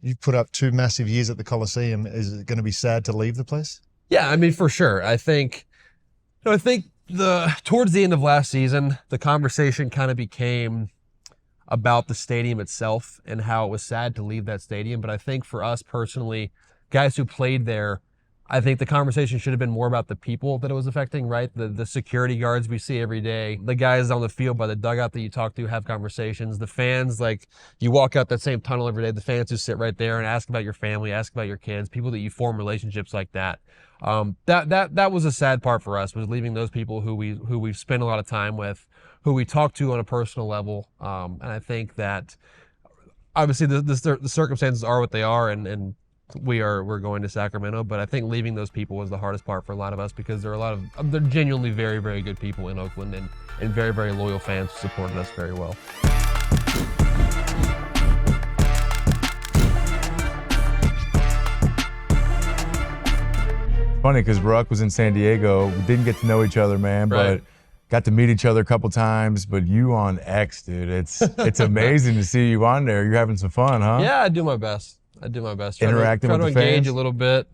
you've put up 2 massive years at the Coliseum. Is it going to be sad to leave the place? Yeah, I mean, for sure. I think towards the end of last season, the conversation kind of became about the stadium itself and how it was sad to leave that stadium. But I think for us personally, guys who played there, I think the conversation should have been more about the people that it was affecting, right? The security guards we see every day, the guys on the field by the dugout that you talk to, have conversations, the fans, like you walk out that same tunnel every day, the fans who sit right there and ask about your family, ask about your kids, people that you form relationships like that. That was a sad part for us, was leaving those people who we've spent a lot of time with, who we talk to on a personal level. And I think that obviously the circumstances are what they are, and we're going to Sacramento, but I think leaving those people was the hardest part for a lot of us, because there are they're genuinely very, very good people in Oakland, and very, very loyal fans who supported us very well. Funny, because Ruck was in San Diego. We didn't get to know each other, man, Right. but got to meet each other a couple times. But you on X, dude, it's amazing to see you on there. You're having some fun, huh? Yeah, I do my best. Interacting try with to the engage fans? a little bit,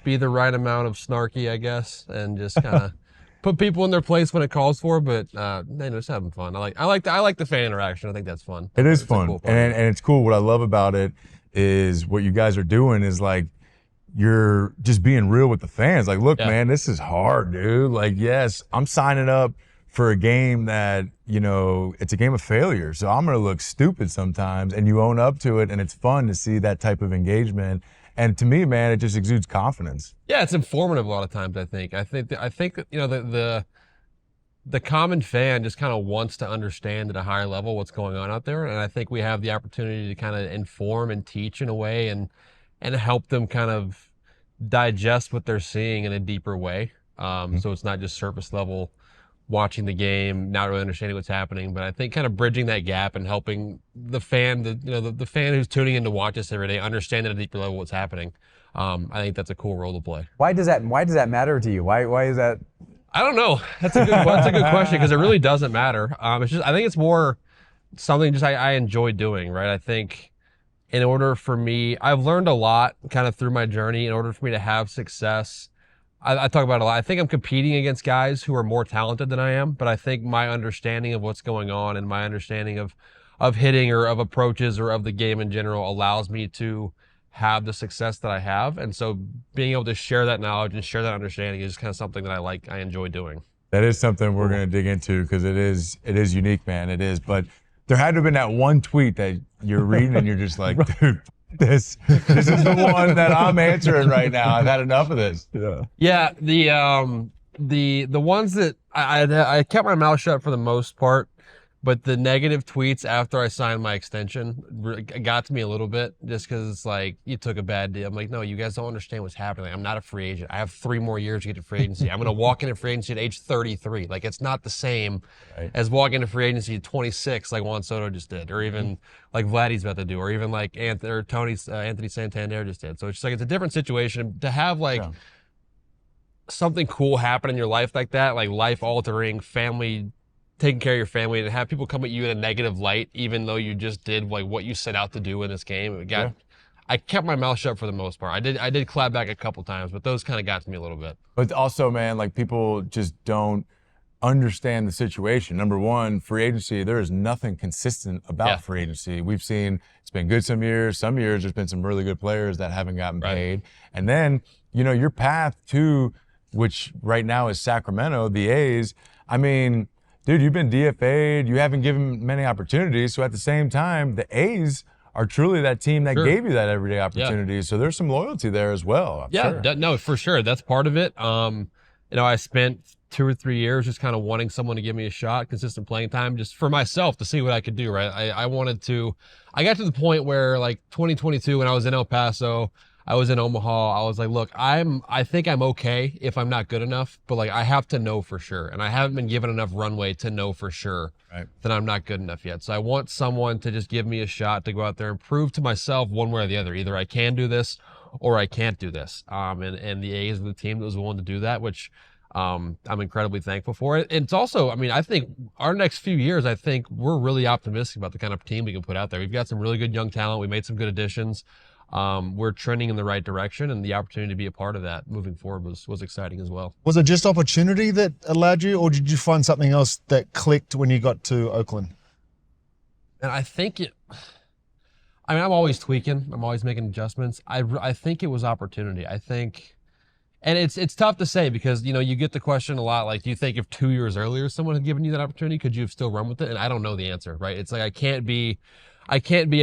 be the right amount of snarky, I guess, and just kind of put people in their place when it calls for. But just having fun. I like the fan interaction. I think that's fun. It is It's a fun, cool part of and it. it's cool. What I love about it is what you guys are doing is like, you're just being real with the fans. Like, look, Yeah. man, this is hard, dude. Like, yes, I'm signing up for a game that, it's a game of failure. So I'm going to look stupid sometimes, and you own up to it. And it's fun to see that type of engagement. And to me, man, it just exudes confidence. Yeah, it's informative a lot of times. I think that, the common fan just kind of wants to understand at a higher level what's going on out there, and I think we have the opportunity to kind of inform and teach in a way, and help them kind of digest what they're seeing in a deeper way. So it's not just surface level watching the game, not really understanding what's happening, but I think kind of bridging that gap and helping the fan, the fan who's tuning in to watch us every day, understand at a deeper level what's happening. I think that's a cool role to play. Why does that matter to you? Why is that? I don't know. That's a good question, because it really doesn't matter. It's just, I think it's more something just I enjoy doing, right? I think in order for me, I've learned a lot kind of through my journey. In order for me to have success, I talk about it a lot. I think I'm competing against guys who are more talented than I am, but I think my understanding of what's going on and my understanding of hitting or of approaches or of the game in general allows me to have the success that I have. And so being able to share that knowledge and share that understanding is kind of something that I enjoy doing. That is something we're going to dig into, because it is unique, man. It is. But there had to have been that one tweet that you're reading and you're just like, dude, this is the one that I'm answering right now. I've had enough of this. Yeah, the ones that I kept my mouth shut for the most part, but the negative tweets after I signed my extension got to me a little bit, just because it's like, you took a bad deal. I'm like, no, you guys don't understand what's happening. I'm not a free agent. I have 3 more years to get to free agency. I'm going to walk into free agency at age 33. Like, it's not the same as walking into free agency at 26, like Juan Soto just did, or even like Vladdy's about to do, or even like Anthony Santander just did. So it's just like, it's a different situation to have something cool happen in your life like that, like life altering, taking care of your family, and have people come at you in a negative light, even though you just did like what you set out to do in this game. I kept my mouth shut for the most part. I did clap back a couple times, but those kind of got to me a little bit. But also, man, like, people just don't understand the situation. Number one, free agency, there is nothing consistent about free agency. We've seen it's been good some years there's been some really good players that haven't gotten paid. And then, your path to, which right now is Sacramento, the A's, I mean, dude, you've been DFA'd. You haven't given many opportunities. So at the same time, the A's are truly that team that gave you that everyday opportunity. Yeah. So there's some loyalty there as well. I'm sure. No, for sure. That's part of it. I spent 2 or 3 years just kind of wanting someone to give me a shot, consistent playing time, just for myself to see what I could do, right? I got to the point where, like, 2022, when I was in El Paso, I was in Omaha, I was like, look, I think I'm okay if I'm not good enough, but like, I have to know for sure. And I haven't been given enough runway to know for sure that I'm not good enough yet. So I want someone to just give me a shot to go out there and prove to myself one way or the other. Either I can do this or I can't do this. And the A's were the team that was willing to do that, which I'm incredibly thankful for it. And it's also, I mean, I think our next few years, I think we're really optimistic about the kind of team we can put out there. We've got some really good young talent. We made some good additions. We're trending in the right direction, and the opportunity to be a part of that moving forward was exciting as well. Was it just opportunity that allowed you, or did you find something else that clicked when you got to Oakland? And I think I'm always tweaking. I'm always making adjustments. I think it was opportunity. I think, and it's tough to say because, you know, you get the question a lot, like, do you think if 2 years earlier someone had given you that opportunity, could you have still run with it? And I don't know the answer, right? It's like, I can't be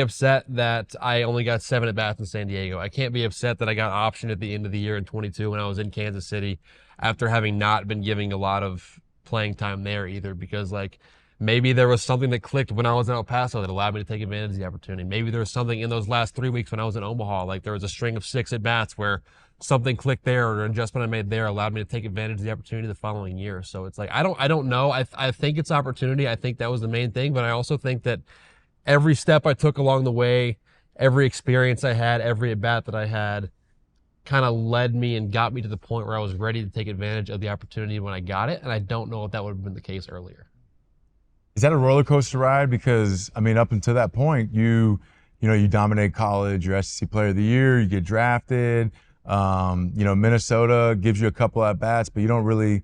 upset that I only got 7 at-bats in San Diego. I can't be upset that I got optioned at the end of the year in 22 when I was in Kansas City after having not been giving a lot of playing time there either, because, like, maybe there was something that clicked when I was in El Paso that allowed me to take advantage of the opportunity. Maybe there was something in those last 3 weeks when I was in Omaha, like there was a string of 6 at-bats where something clicked there, or an adjustment I made there allowed me to take advantage of the opportunity the following year. So it's like, I don't know. I think it's opportunity. I think that was the main thing, but I also think that every step I took along the way, every experience I had, every at-bat that I had kind of led me and got me to the point where I was ready to take advantage of the opportunity when I got it. And I don't know if that would have been the case earlier. Is that a roller coaster ride? Because, I mean, up until that point, you dominate college, you're SEC Player of the Year, you get drafted. Minnesota gives you a couple at bats, but you don't really,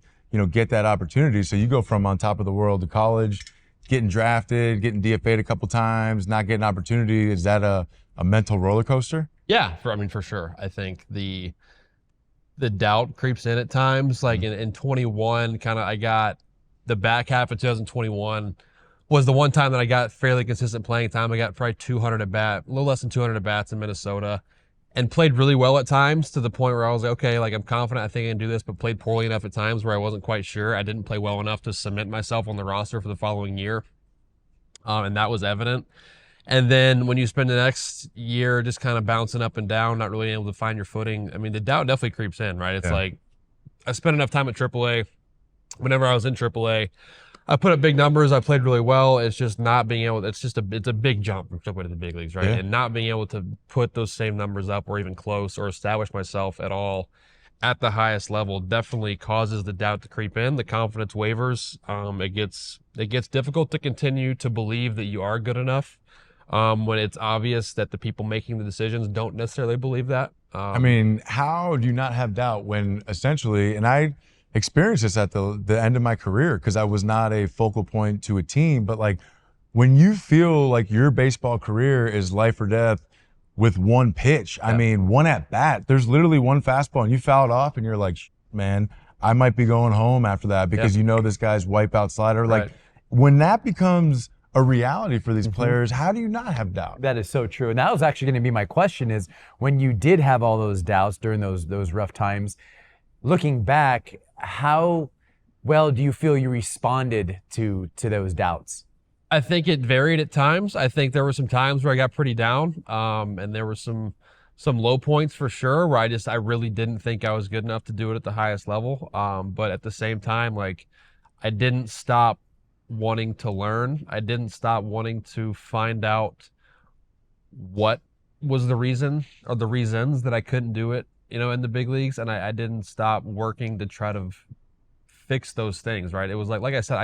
get that opportunity. So you go from on top of the world to college, getting drafted, getting DFA'd a couple times, not getting opportunity. Is that a mental roller coaster? Yeah, for sure. I think the doubt creeps in at times. Like in 21, I got the back half of 2021 was the one time that I got fairly consistent playing time. I got probably 200 at bat, a little less than 200 at bats in Minnesota, and played really well at times to the point where I was like, okay, like I'm confident I think I can do this, but played poorly enough at times where I wasn't quite sure. I didn't play well enough to cement myself on the roster for the following year. And that was evident. And then when you spend the next year just kind of bouncing up and down, not really able to find your footing, I mean, the doubt definitely creeps in, right? It's like, I spent enough time at AAA. Whenever I was in AAA, I put up big numbers. I played really well. It's just not being able. It's a big jump from AAA to the big leagues, right? Yeah. And not being able to put those same numbers up or even close or establish myself at all at the highest level definitely causes the doubt to creep in. The confidence wavers. It gets difficult to continue to believe that you are good enough when it's obvious that the people making the decisions don't necessarily believe that. I mean, how do you not have doubt when essentially, and I experienced this at the end of my career because I was not a focal point to a team, but like when you feel like your baseball career is life or death with one pitch, I mean, one at bat, there's literally one fastball and you foul it off and you're like, man, I might be going home after that because this guy's wipeout slider. Like when that becomes a reality for these players, how do you not have doubt? That is so true. And that was actually going to be my question is when you did have all those doubts during those rough times, looking back, how well do you feel you responded to those doubts? I think it varied at times. I think there were some times where I got pretty down, and there were some low points for sure where I really didn't think I was good enough to do it at the highest level. But at the same time, like I didn't stop wanting to learn. I didn't stop wanting to find out what was the reason or the reasons that I couldn't do it, in the big leagues. And I didn't stop working to try to fix those things, right? It was like I said,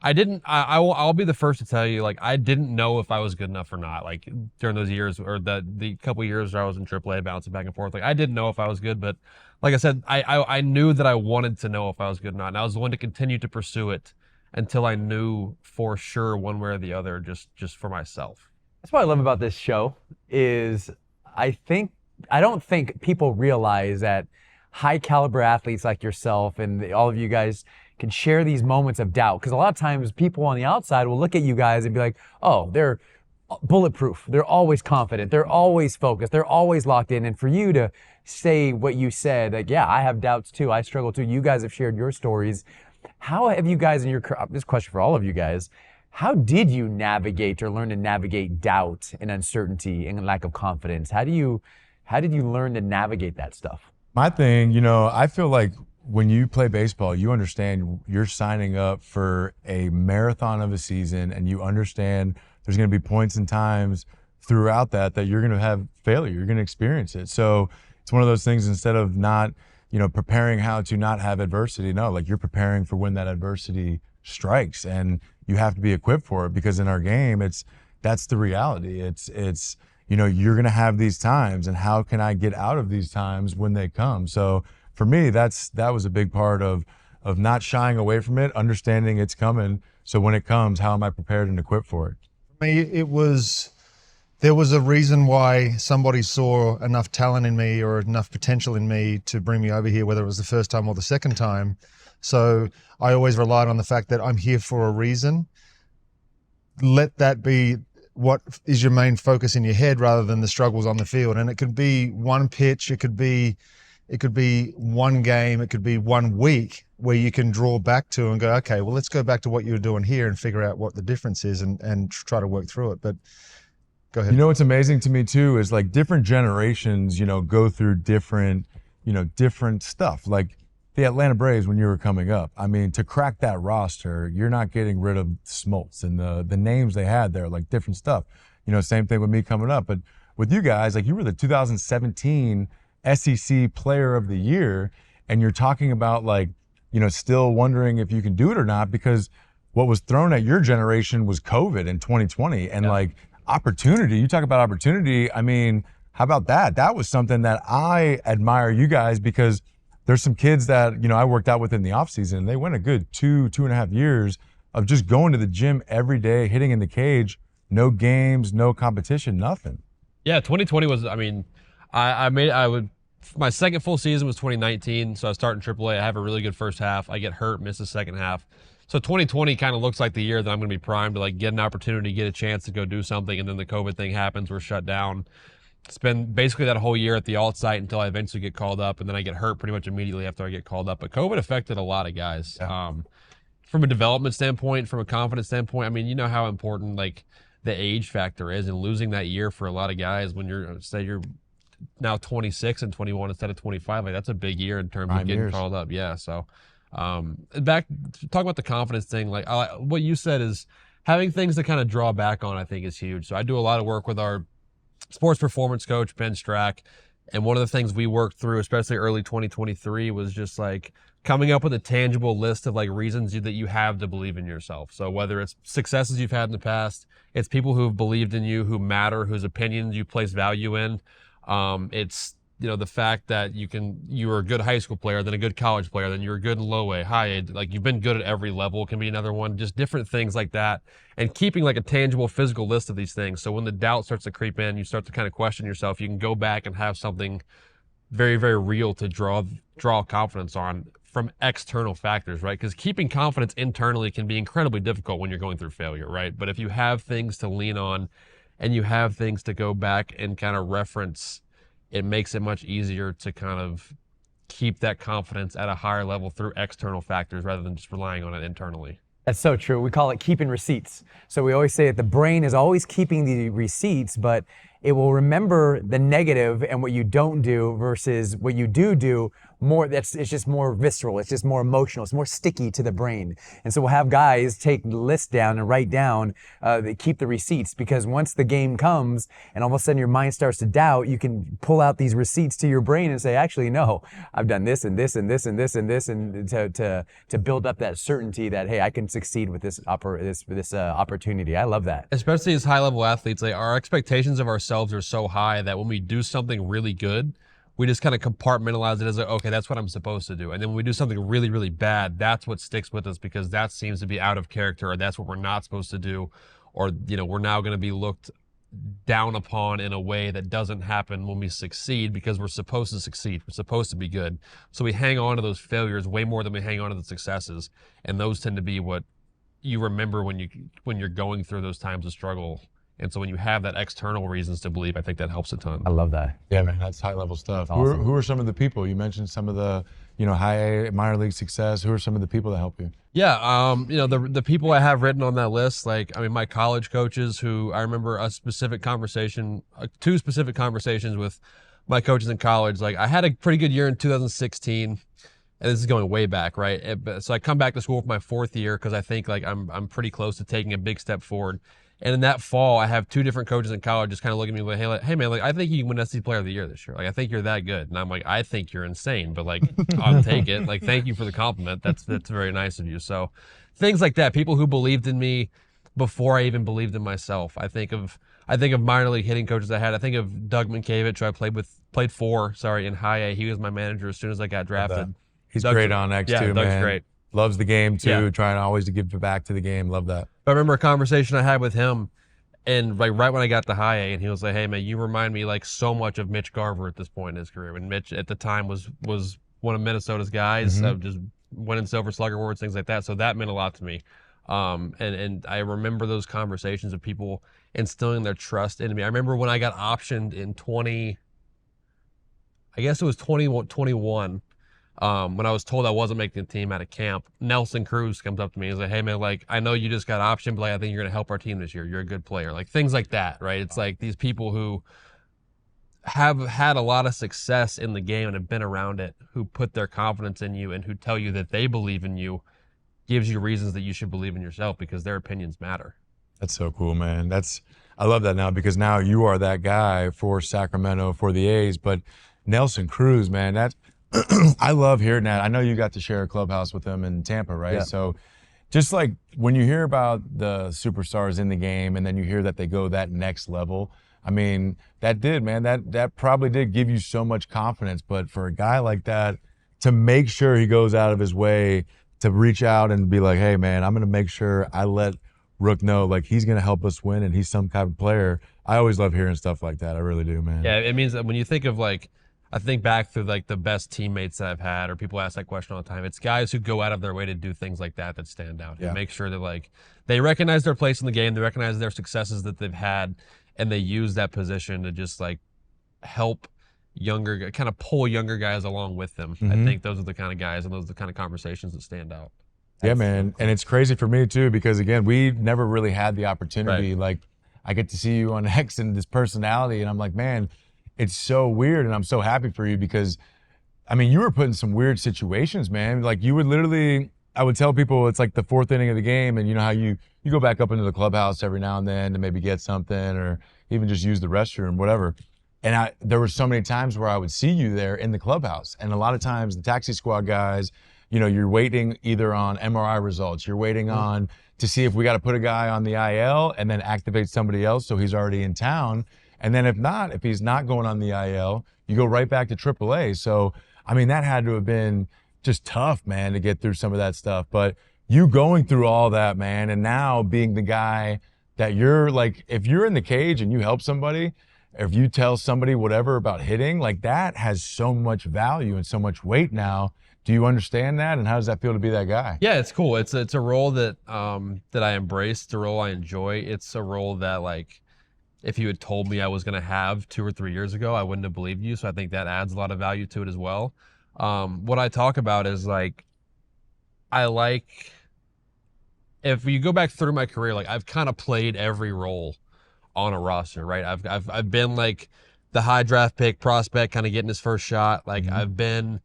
I'll be the first to tell you, like, I didn't know if I was good enough or not, like during those years or the couple years where I was in AAA bouncing back and forth. Like I didn't know if I was good, but like I said, I knew that I wanted to know if I was good or not. And I was the one to continue to pursue it until I knew for sure one way or the other, just for myself. That's what I love about this show is I don't think people realize that high caliber athletes like yourself and all of you guys can share these moments of doubt. Because a lot of times people on the outside will look at you guys and be like, oh, they're bulletproof. They're always confident. They're always focused. They're always locked in. And for you to say what you said, like, yeah, I have doubts too. I struggle too. You guys have shared your stories. How have you guys in your career, this question for all of you guys, how did you navigate or learn to navigate doubt and uncertainty and lack of confidence? How did you learn to navigate that stuff? My thing, I feel like when you play baseball, you understand you're signing up for a marathon of a season and you understand there's going to be points and times throughout that you're going to have failure. You're going to experience it. So it's one of those things, instead of not, preparing how to not have adversity. No, like you're preparing for when that adversity strikes, and you have to be equipped for it, because in our game, that's the reality. It's you're going to have these times, and how can I get out of these times when they come? So for me, that was a big part of not shying away from it, understanding it's coming. So when it comes, how am I prepared and equipped for it? For me, there was a reason why somebody saw enough talent in me or enough potential in me to bring me over here, whether it was the first time or the second time. So I always relied on the fact that I'm here for a reason. Let that be what is your main focus in your head rather than the struggles on the field. And it could be one pitch, it could be one game, it could be 1 week where you can draw back to and go, okay, well, let's go back to what you were doing here and figure out what the difference is and try to work through it. But go ahead. What's amazing to me too is like different generations, go through different stuff. Like the Atlanta Braves, when you were coming up, I mean, to crack that roster, you're not getting rid of Smoltz and the names they had there, like different stuff. Same thing with me coming up. But with you guys, like you were the 2017 SEC Player of the Year, and you're talking about like, still wondering if you can do it or not, because what was thrown at your generation was COVID in 2020. And like opportunity, you talk about opportunity. I mean, how about that? That was something that I admire you guys, because there's some kids that, I worked out with in the off season, and they went a good 2.5 years of just going to the gym every day, hitting in the cage, no games, no competition, nothing. Yeah, 2020 was, my second full season was 2019, so I start in AAA. I have a really good first half. I get hurt, miss the second half. So 2020 kind of looks like the year that I'm going to be primed to like get an opportunity, get a chance to go do something, and then the COVID thing happens. We're shut down. Spend basically that whole year at the alt site until I eventually get called up, and then I get hurt pretty much immediately after I get called up. But COVID affected a lot of guys. Yeah. From a development standpoint, from a confidence standpoint, I mean, you know how important like the age factor is, and losing that year for a lot of guys when you're now 26 and 21 instead of 25, like that's a big year in terms of getting called up. Yeah. So back talk about the confidence thing. Like what you said is having things to kind of draw back on, I think is huge. So I do a lot of work with our sports performance coach, Ben Strack. And one of the things we worked through, especially early 2023, was just like coming up with a tangible list of like reasons that you have to believe in yourself. So whether it's successes you've had in the past, it's people who've believed in you, who matter, whose opinions you place value in. It's, the fact that you were a good high school player, then a good college player, then you're good in low A, high A, like you've been good at every level can be another one, just different things like that. And keeping like a tangible physical list of these things. So when the doubt starts to creep in, you start to kind of question yourself, you can go back and have something very, very real to draw confidence on from external factors, right? Because keeping confidence internally can be incredibly difficult when you're going through failure, right? But if you have things to lean on and you have things to go back and kind of reference, it makes it much easier to kind of keep that confidence at a higher level through external factors rather than just relying on it internally. That's so true. We call it keeping receipts. So we always say that the brain is always keeping the receipts, but it will remember the negative and what you don't do versus what you do more. It's just more visceral. It's just more emotional. It's more sticky to the brain. And so we'll have guys take the list down and write down, they keep the receipts, because once the game comes and all of a sudden your mind starts to doubt, you can pull out these receipts to your brain and say, actually, no, I've done this and this and this and this and this, and to build up that certainty that, hey, I can succeed with this opportunity. I love that. Especially as high-level athletes, like our expectations of ourselves are so high that when we do something really good, we just kind of compartmentalize it as like, okay, that's what I'm supposed to do. And then when we do something really, really bad, that's what sticks with us because that seems to be out of character, or that's what we're not supposed to do, or we're now going to be looked down upon in a way that doesn't happen when we succeed, because we're supposed to succeed. We're supposed to be good. So we hang on to those failures way more than we hang on to the successes. And those tend to be what you remember when you're going through those times of struggle. And so when you have that external reasons to believe, I think that helps a ton. I love that. Yeah, man, that's high level stuff. Awesome. Who are some of the people? You mentioned some of the, high A, minor league success. Who are some of the people that help you? Yeah, the people I have written on that list, my college coaches, who I remember two specific conversations with my coaches in college. Like, I had a pretty good year in 2016, and this is going way back, right? So I come back to school for my fourth year because I think like I'm pretty close to taking a big step forward. And in that fall, I have 2 different coaches in college just kind of look at me like, hey man, like I think you can win SEC Player of the Year this year. Like I think you're that good. And I'm like, I think you're insane, but like I'll take it. Like thank you for the compliment. That's very nice of you. So things like that. People who believed in me before I even believed in myself. I think of minor league hitting coaches I had. I think of Doug Minkiewicz, who I played for in high A. He was my manager as soon as I got drafted. He's great on X too, Doug's man. Great. Loves the game too, Yeah. trying always to give back to the game. Love that. I remember a conversation I had with him, and like right when I got to high A, and he was like, "Hey man, you remind me like so much of Mitch Garver at this point in his career." And Mitch at the time was one of Minnesota's guys, just winning Silver Slugger awards, things like that. So that meant a lot to me. And I remember those conversations of people instilling their trust into me. I remember when I got optioned in 2021. When I was told I wasn't making the team out of camp, Nelson Cruz comes up to me and he's like, "Hey man, like I know you just got optioned, but like I think you're gonna help our team this year. You're a good player." Like things like that, right? It's like these people who have had a lot of success in the game and have been around it, who put their confidence in you and who tell you that they believe in you, gives you reasons that you should believe in yourself because their opinions matter. That's so cool, man. I love that now because now you are that guy for Sacramento, for the A's. But Nelson Cruz, man, I love hearing that. I know you got to share a clubhouse with him in Tampa, right? Yeah. So just like when you hear about the superstars in the game and then you hear that they go that next level, I mean, that probably did give you so much confidence. But for a guy like that, to make sure he goes out of his way to reach out and be like, "Hey man, I'm going to make sure I let Rook know like he's going to help us win and he's some kind of player." I always love hearing stuff like that. I really do, man. Yeah, it means that when you think of like, I think back through like the best teammates that I've had, or people ask that question all the time. It's guys who go out of their way to do things like that stand out. Yeah. And make sure that like they recognize their place in the game, they recognize their successes that they've had, and they use that position to just like help kind of pull younger guys along with them. I think those are the kind of guys and those are the kind of conversations that stand out. Yeah, man. And it's crazy for me too, because again, we never really had the opportunity. Right. Like I get to see you on X and this personality and I'm like, man, it's so weird. And I'm so happy for you because I mean, you were put in some weird situations, man. Like you would literally, I would tell people it's like the 4th inning of the game and you know how you go back up into the clubhouse every now and then to maybe get something or even just use the restroom, whatever. And there were so many times where I would see you there in the clubhouse. And a lot of times the taxi squad guys, you know, you're waiting either on MRI results, you're waiting on to see if we got to put a guy on the IL and then activate somebody else so he's already in town. And then if he's not going on the IL, you go right back to AAA. So, I mean, that had to have been just tough, man, to get through some of that stuff. But you going through all that, man, and now being the guy that you're like, if you're in the cage and you help somebody, if you tell somebody whatever about hitting, like that has so much value and so much weight now. Do you understand that? And how does that feel to be that guy? Yeah, it's cool. It's a role that I embrace. It's a role I enjoy. It's a role that like, if you had told me I was going to have 2 or 3 years ago, I wouldn't have believed you. So I think that adds a lot of value to it as well. What I talk about is like, if you go back through my career, like I've kind of played every role on a roster, right? I've been like the high draft pick prospect, kind of getting his first shot. Like I've been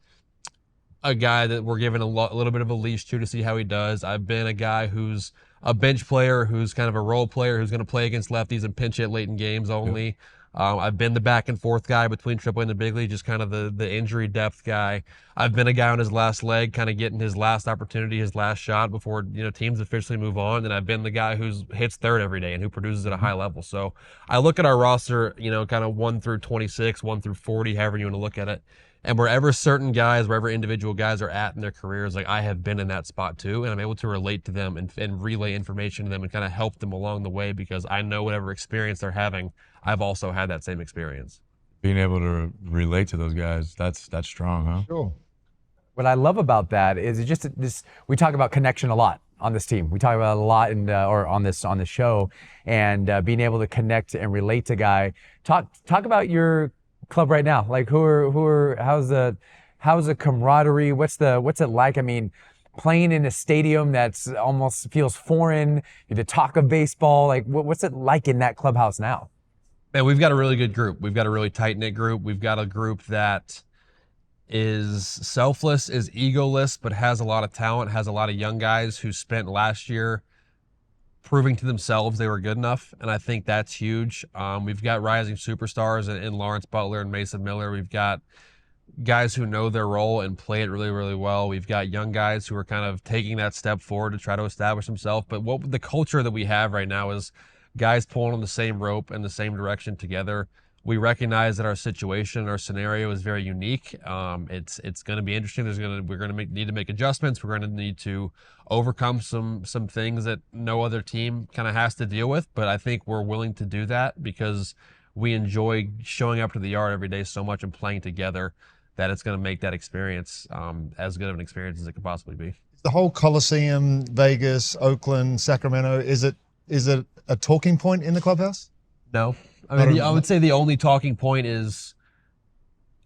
a guy that we're giving a little bit of a leash to see how he does. I've been a guy who's a bench player, who's kind of a role player, who's going to play against lefties and pinch hit late in games only. I've been the back and forth guy between AAA and the big league, just kind of the injury depth guy. I've been a guy on his last leg, kind of getting his last opportunity, his last shot before, you know, teams officially move on. And I've been the guy who hits third every day and who produces at a high level. So I look at our roster, you know, kind of 1 through 26, 1 through 40, however you want to look at it. And wherever certain guys, wherever individual guys are at in their careers, like I have been in that spot too, and I'm able to relate to them and relay information to them and kind of help them along the way because I know whatever experience they're having, I've also had that same experience. Being able to relate to those guys, that's strong, huh? Sure. What I love about that is it just this. We talk about connection a lot on this team. We talk about it a lot or on this show, and being able to connect and relate to guy. Talk about your club right now. Like how's the camaraderie? What's it like? I mean, playing in a stadium that's almost feels foreign. The talk of baseball. Like what's it like in that clubhouse now? Man, we've got a really good group. We've got a really tight-knit group. We've got a group that is selfless, is egoless, but has a lot of talent, has a lot of young guys who spent last year proving to themselves they were good enough, and I think that's huge. We've got rising superstars in Lawrence Butler and Mason Miller. We've got guys who know their role and play it really, really well. We've got young guys who are kind of taking that step forward to try to establish themselves. But what the culture that we have right now is guys pulling on the same rope in the same direction together. We recognize that our situation, our scenario is very unique. It's going to be interesting. We're going to need to make adjustments. We're going to need to overcome some things that no other team kind of has to deal with. But I think we're willing to do that because we enjoy showing up to the yard every day so much and playing together that it's going to make that experience as good of an experience as it could possibly be. The whole Coliseum, Vegas, Oakland, Sacramento, is it a talking point in the clubhouse? No. I mean, I would say the only talking point is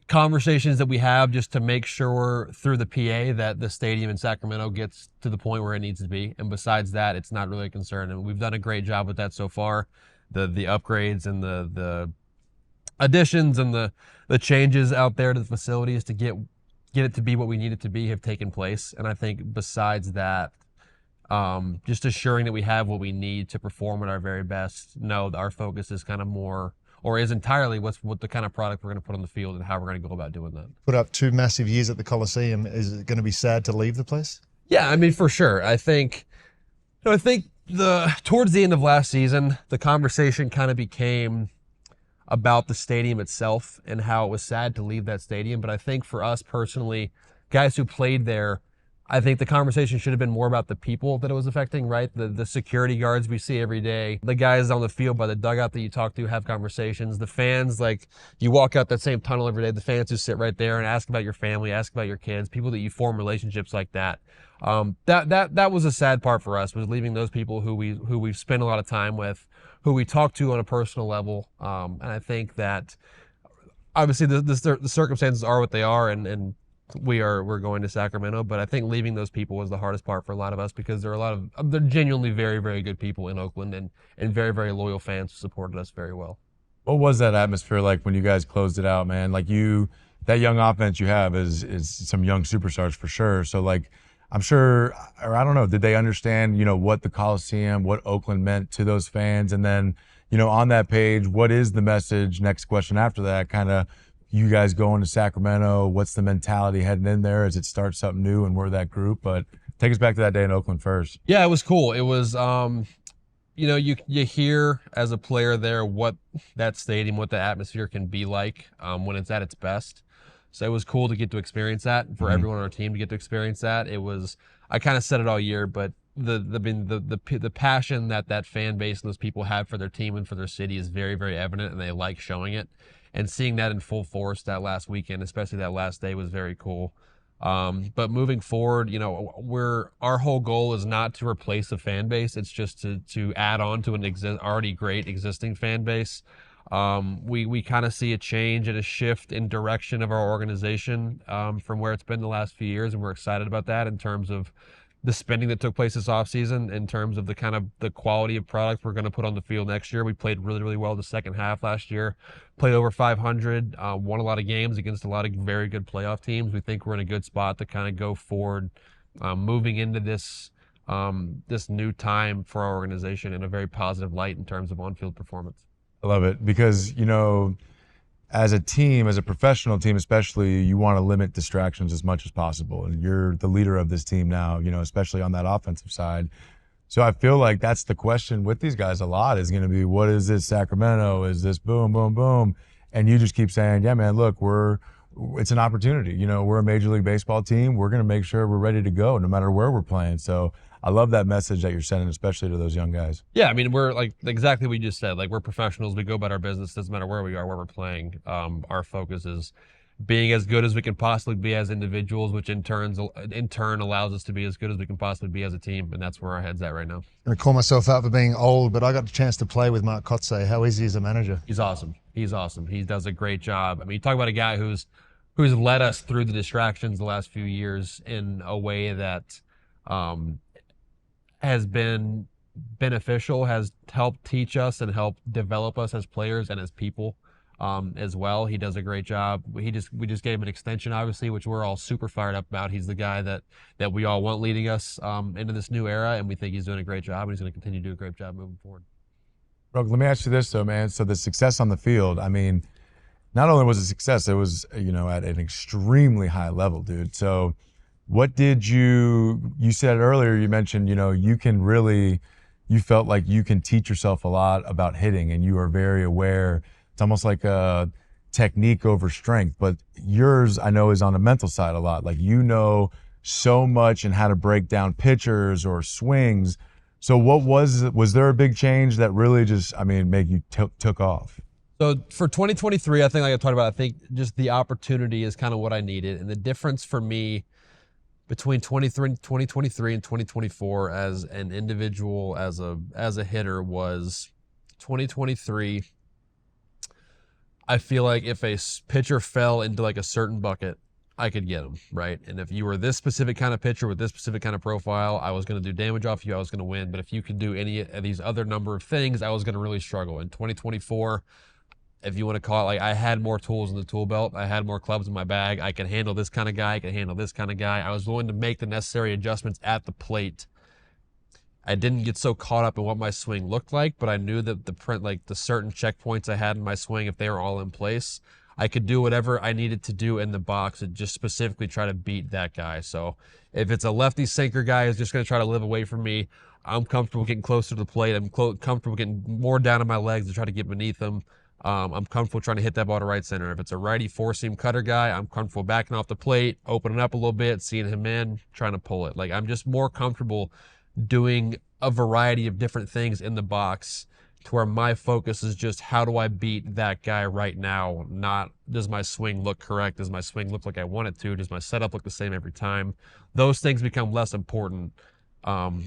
conversations that we have just to make sure through the PA that the stadium in Sacramento gets to the point where it needs to be. And besides that, it's not really a concern. And we've done a great job with that so far. The upgrades and the additions and the changes out there to the facilities to get it to be what we need it to be have taken place. And I think besides that, just assuring that we have what we need to perform at our very best. No, our focus is kind of more, or is entirely what the kind of product we're going to put on the field and how we're going to go about doing that. Put up 2 massive years at the Coliseum. Is it going to be sad to leave the place? Yeah, I mean, for sure. I think towards the end of last season, the conversation kind of became about the stadium itself and how it was sad to leave that stadium. But I think for us personally, guys who played there, I think the conversation should have been more about the people that it was affecting, right? The security guards we see every day, the guys on the field by the dugout that you talk to, have conversations, the fans, like you walk out that same tunnel every day, the fans who sit right there and ask about your family, ask about your kids, people that you form relationships like that. That was a sad part for us, was leaving those people who we've spent a lot of time with, who we talk to on a personal level. And I think that obviously the circumstances are what they are, and we're going to Sacramento, but I think leaving those people was the hardest part for a lot of us, because there are they're genuinely very, very good people in Oakland and very, very loyal fans who supported us very well. What was that atmosphere like when you guys closed it out, man? Like that young offense you have is some young superstars for sure. So like, I'm sure, or I don't know, did they understand, what the Coliseum, what Oakland meant to those fans? And then, on that page, what is the message? Next question after that, kind of, you guys going to Sacramento, what's the mentality heading in there as it starts something new and we're that group? But take us back to that day in Oakland first. Yeah, it was cool. It was, you hear as a player there what that stadium, what the atmosphere can be like when it's at its best. So it was cool to get to experience that, for everyone on our team to get to experience that. It was, I kind of said it all year, but the passion that fan base and those people have for their team and for their city is very, very evident, and they like showing it. And seeing that in full force that last weekend, especially that last day, was very cool. But moving forward, our whole goal is not to replace a fan base. It's just to add on to an already great existing fan base. We kind of see a change and a shift in direction of our organization from where it's been the last few years, and we're excited about that in terms of the spending that took place this offseason, in terms of the quality of product we're going to put on the field next year. We played really, really well the second half last year, played over 500, won a lot of games against a lot of very good playoff teams. We think we're in a good spot to kind of go forward, moving into this new time for our organization in a very positive light in terms of on-field performance. I love it because, as a team, as a professional team especially, you want to limit distractions as much as possible. And you're the leader of this team now, especially on that offensive side. So I feel like that's the question with these guys a lot is going to be, what is this Sacramento? Is this boom, boom, boom? And you just keep saying, yeah, man, look, it's an opportunity. We're a Major League Baseball team. We're going to make sure we're ready to go no matter where we're playing. So I love that message that you're sending, especially to those young guys. Yeah, I mean, we're like exactly what you just said. Like, we're professionals. We go about our business. Doesn't matter where we are, where we're playing. Our focus is being as good as we can possibly be as individuals, which in turn allows us to be as good as we can possibly be as a team. And that's where our head's at right now. I'm going to call myself out for being old, but I got the chance to play with Mark Kotsay. How is he as a manager? He's awesome. He does a great job. I mean, you talk about a guy who's led us through the distractions the last few years in a way that has been beneficial, has helped teach us and helped develop us as players and as people. as well. He does a great job. We just gave him an extension, obviously, which we're all super fired up about. He's the guy that we all want leading us into this new era, and we think he's doing a great job, and he's going to continue to do a great job moving forward. Bro, let me ask you this though, man. So the success on the field, I mean, not only was it success, it was, at an extremely high level, dude. So what did you said earlier, you mentioned, you felt like you can teach yourself a lot about hitting, and you are very aware. It's almost like a technique over strength, but yours, I know, is on the mental side a lot. Like, so much and how to break down pitchers or swings. So what was there a big change that really just, make you took off? So for 2023, I think, like I talked about, I think just the opportunity is kind of what I needed. And the difference for me between 2023 and 2024 as an individual, as a hitter, was 2023. I feel like if a pitcher fell into like a certain bucket, I could get him, right? And if you were this specific kind of pitcher with this specific kind of profile, I was going to do damage off you, I was going to win. But if you could do any of these other number of things, I was going to really struggle. In 2024, if you want to call it, like, I had more tools in the tool belt. I had more clubs in my bag. I could handle this kind of guy. I could handle this kind of guy. I was willing to make the necessary adjustments at the plate. I didn't get so caught up in what my swing looked like, but I knew that the certain checkpoints I had in my swing, if they were all in place, I could do whatever I needed to do in the box and just specifically try to beat that guy. So if it's a lefty sinker guy who's just going to try to live away from me, I'm comfortable getting closer to the plate. I'm comfortable getting more down on my legs to try to get beneath him. I'm comfortable trying to hit that ball to right center. If it's a righty four-seam cutter guy, I'm comfortable backing off the plate, opening up a little bit, seeing him in, trying to pull it. Like, I'm just more comfortable doing a variety of different things in the box, to where my focus is just, how do I beat that guy right now? Not, does my swing look correct? Does my swing look like I want it to? Does my setup look the same every time? Those things become less important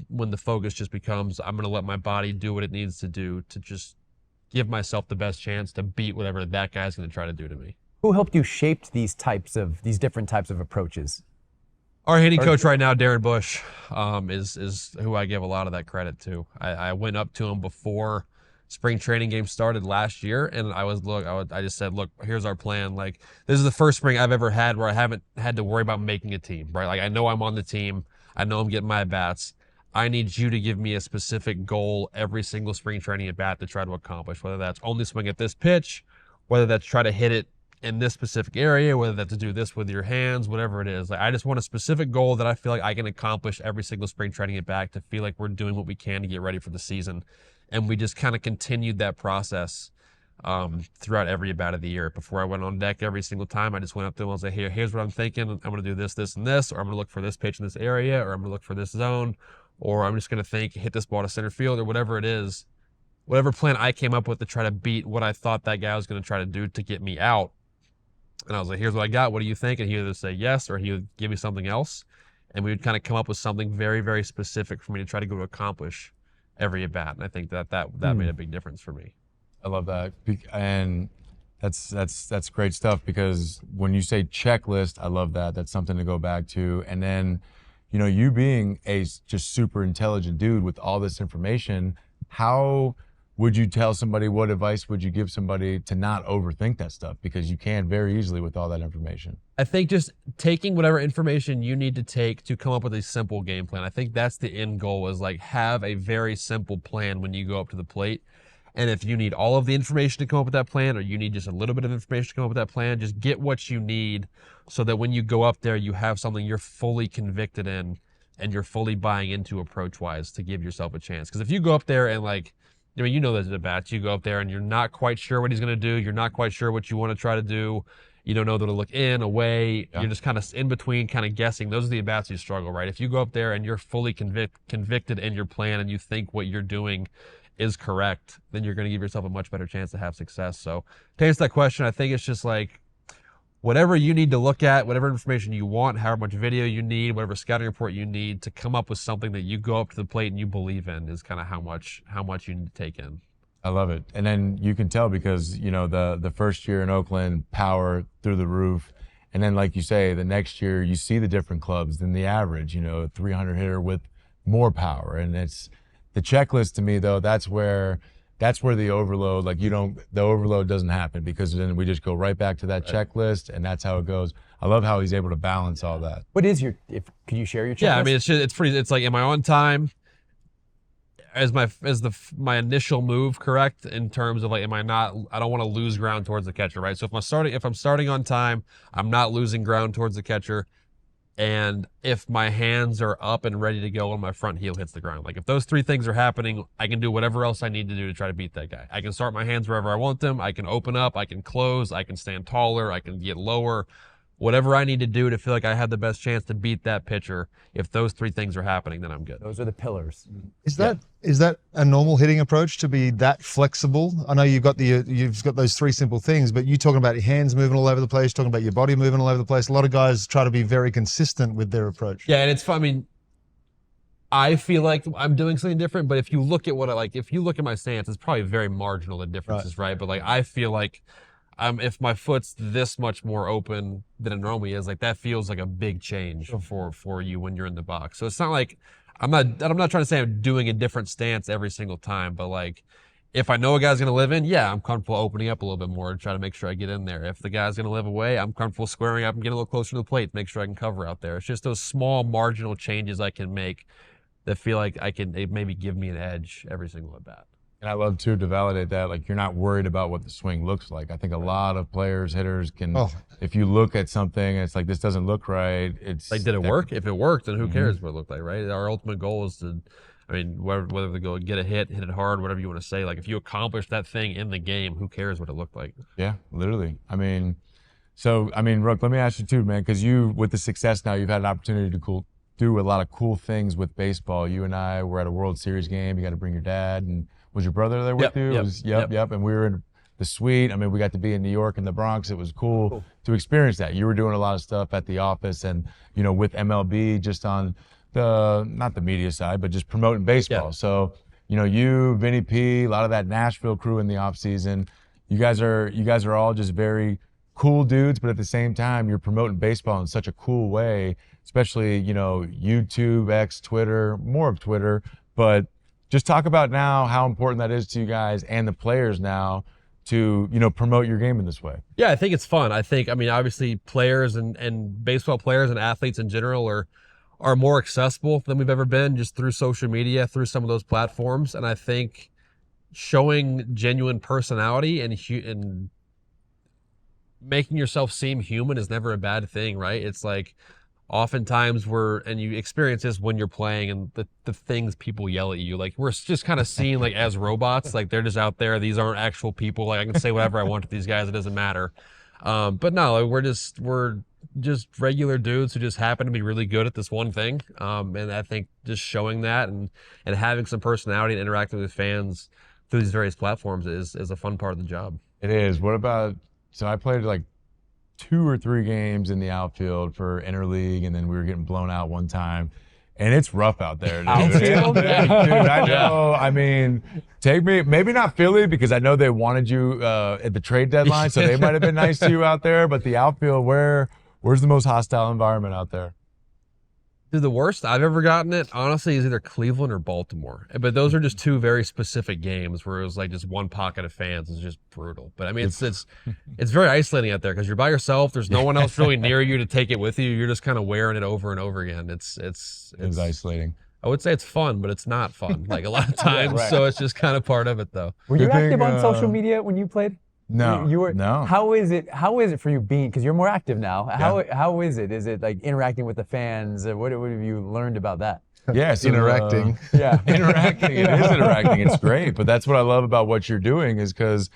when the focus just becomes, I'm going to let my body do what it needs to do to just give myself the best chance to beat whatever that guy's going to try to do to me. Who helped you shape these different types of approaches? Our hitting coach right now, Darren Bush, is who I give a lot of that credit to. I went up to him before spring training game started last year, and I just said, look, here's our plan. Like, this is the first spring I've ever had where I haven't had to worry about making a team, right? Like, I know I'm on the team. I know I'm getting my at-bats. I need you to give me a specific goal every single spring training at bat to try to accomplish, whether that's only swing at this pitch, whether that's try to hit it in this specific area, whether that's to do this with your hands, whatever it is. Like, I just want a specific goal that I feel like I can accomplish every single spring training at bat, to feel like we're doing what we can to get ready for the season. And we just kind of continued that process throughout every at bat of the year. Before I went on deck every single time, I just went up to him and was like, here's what I'm thinking. I'm going to do this, this, and this, or I'm going to look for this pitch in this area, or I'm going to look for this zone, or I'm just going to hit this ball to center field, or whatever it is. Whatever plan I came up with to try to beat what I thought that guy was going to try to do to get me out. And I was like, here's what I got. What do you think? And he would either say yes, or he would give me something else. And we would kind of come up with something very, very specific for me to try to go to accomplish every at bat. And I think that made a big difference for me. I love that. And that's great stuff, because when you say checklist, I love that. That's something to go back to. And then, you being a just super intelligent dude with all this information, how would you tell somebody, what advice would you give somebody to not overthink that stuff? Because you can very easily with all that information. I think just taking whatever information you need to take to come up with a simple game plan. I think that's the end goal, is like, have a very simple plan when you go up to the plate. And if you need all of the information to come up with that plan, or you need just a little bit of information to come up with that plan, just get what you need, so that when you go up there, you have something you're fully convicted in and you're fully buying into approach-wise to give yourself a chance. Because if you go up there and there's a bat, you go up there and you're not quite sure what he's going to do, you're not quite sure what you want to try to do, you don't know that to look in, away, You're just kind of in between, kind of guessing. Those are the at-bats you struggle, right? If you go up there and you're fully convicted in your plan, and you think what you're doing is correct, then you're going to give yourself a much better chance to have success. So to answer that question, I think it's just like, whatever you need to look at, whatever information you want, however much video you need, whatever scouting report you need to come up with something that you go up to the plate and you believe in, is kind of how much you need to take in. I love it. And then you can tell, because, the first year in Oakland, power through the roof. And then, like you say, the next year you see the different clubs than the average, 300 hitter with more power. And it's the checklist, to me, though, that's where that's where the overload, like the overload doesn't happen, because then we just go right back to that checklist, and that's how it goes. I love how he's able to balance all that. What is could you share your checklist? Yeah, I mean, it's like, am I on time? As my initial move correct in terms of like, I don't want to lose ground towards the catcher, right? So if I'm starting on time, I'm not losing ground towards the catcher. And if my hands are up and ready to go and my front heel hits the ground, like if those three things are happening, I can do whatever else I need to do to try to beat that guy. I can start my hands wherever I want them. I can open up, I can close, I can stand taller, I can get lower. Whatever I need to do to feel like I have the best chance to beat that pitcher, if those three things are happening, then I'm good. Those are the pillars. Is that a normal hitting approach, to be that flexible? I know you've got those three simple things, but you talking about your hands moving all over the place, talking about your body moving all over the place. A lot of guys try to be very consistent with their approach. Yeah, and it's fun. I mean, I feel like I'm doing something different, but if you look at if you look at my stance, it's probably very marginal, the differences, right? But like, I feel like if my foot's this much more open than it normally is, like that feels like a big change for you when you're in the box. So it's not like I'm not trying to say I'm doing a different stance every single time, but like if I know a guy's going to live in, yeah, I'm comfortable opening up a little bit more to try to make sure I get in there. If the guy's going to live away, I'm comfortable squaring up and getting a little closer to the plate to make sure I can cover out there. It's just those small marginal changes I can make that feel like it maybe give me an edge every single at bat. And I love too, to validate that, like, you're not worried about what the swing looks like. I think a lot of players, hitters can, if you look at something and it's like, this doesn't look right, it's like, did it work? If it worked, then who cares what it looked like, right? Our ultimate goal is to, I mean, whether they go get a hit it hard, whatever you want to say, like if you accomplish that thing in the game, who cares what it looked like? Yeah, literally. I mean, Rook, let me ask you too, man, because you, with the success now, you've had an opportunity to do a lot of cool things with baseball. You and I were at a World Series game. You got to bring your dad, and was your brother there with you? Yep. And we were in the suite. I mean, we got to be in New York and the Bronx. It was cool to experience that. You were doing a lot of stuff at the office and, with MLB, just on not the media side, but just promoting baseball. So, you, Vinny P, a lot of that Nashville crew in the off season, you guys are all just very cool dudes, but at the same time, you're promoting baseball in such a cool way, especially, YouTube, X, Twitter, more of Twitter, but just talk about now how important that is to you guys and the players now to, promote your game in this way. Yeah, I think it's fun. I mean, obviously players and baseball players and athletes in general are more accessible than we've ever been, just through social media, through some of those platforms. And I think showing genuine personality and making yourself seem human is never a bad thing, right? It's like, oftentimes and you experience this when you're playing, and the things people yell at you, like we're just kind of seen like as robots, like they're just out there. These aren't actual people. Like I can say whatever I want to these guys. It doesn't matter. But no, like, we're just regular dudes who just happen to be really good at this one thing. And I think just showing that and having some personality and interacting with fans through these various platforms is a fun part of the job. It is. What about, so I played like 2 or 3 games in the outfield for interleague, and then we were getting blown out one time, and it's rough out there. Dude. Outfield? Dude, I know. I mean, take me, maybe not Philly, because I know they wanted you at the trade deadline, so they might have been nice to you out there, but the outfield, where's the most hostile environment out there? Dude, the worst I've ever gotten it, honestly, is either Cleveland or Baltimore. But those are just 2 very specific games where it was like just one pocket of fans. It's just brutal. But I mean, it's very isolating out there because you're by yourself. There's no one else really near you to take it with you. You're just kind of wearing it over and over again. It's isolating. I would say it's fun, but it's not fun like a lot of times. Right. So it's just kind of part of it, though. Were you active on social media when you played? No, you were. No. How is it for you being? Because you're more active now. How is it? Is it like interacting with the fans? What have you learned about that? Yes, interacting. Interacting. It is interacting. It's great, but that's what I love about what you're doing, is because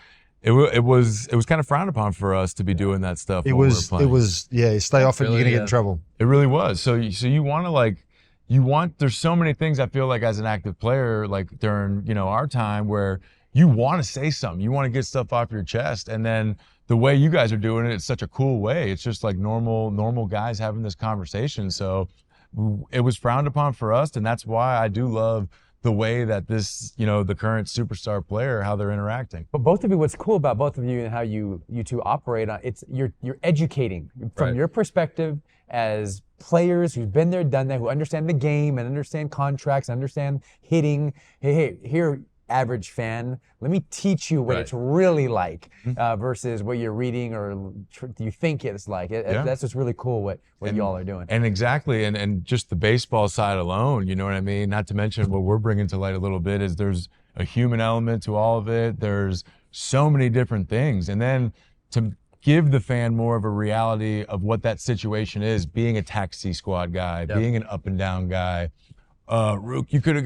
it was kind of frowned upon for us to be doing that stuff. It was stay off it, you're gonna get in trouble. It really was. So you want to there's so many things I feel like as an active player, like during our time, where you want to say something, you want to get stuff off your chest, and then the way you guys are doing it, it's such a cool way. It's just like normal guys having this conversation. So it was frowned upon for us, and that's why I do love the way that this, the current superstar player, how they're interacting. But both of you, what's cool about both of you and how you two operate, you're educating from your perspective as players who've been there, done that, who understand the game and understand contracts, understand hitting. Hey, here. average fan. Let me teach you what it's really like versus what you're reading or you think it's like. That's what's really cool what y'all are doing. And exactly, and just the baseball side alone, you know what I mean? Not to mention what we're bringing to light a little bit is there's a human element to all of it. There's so many different things. And then to give the fan more of a reality of what that situation is, being a taxi squad guy, being an up and down guy. Rook, you could have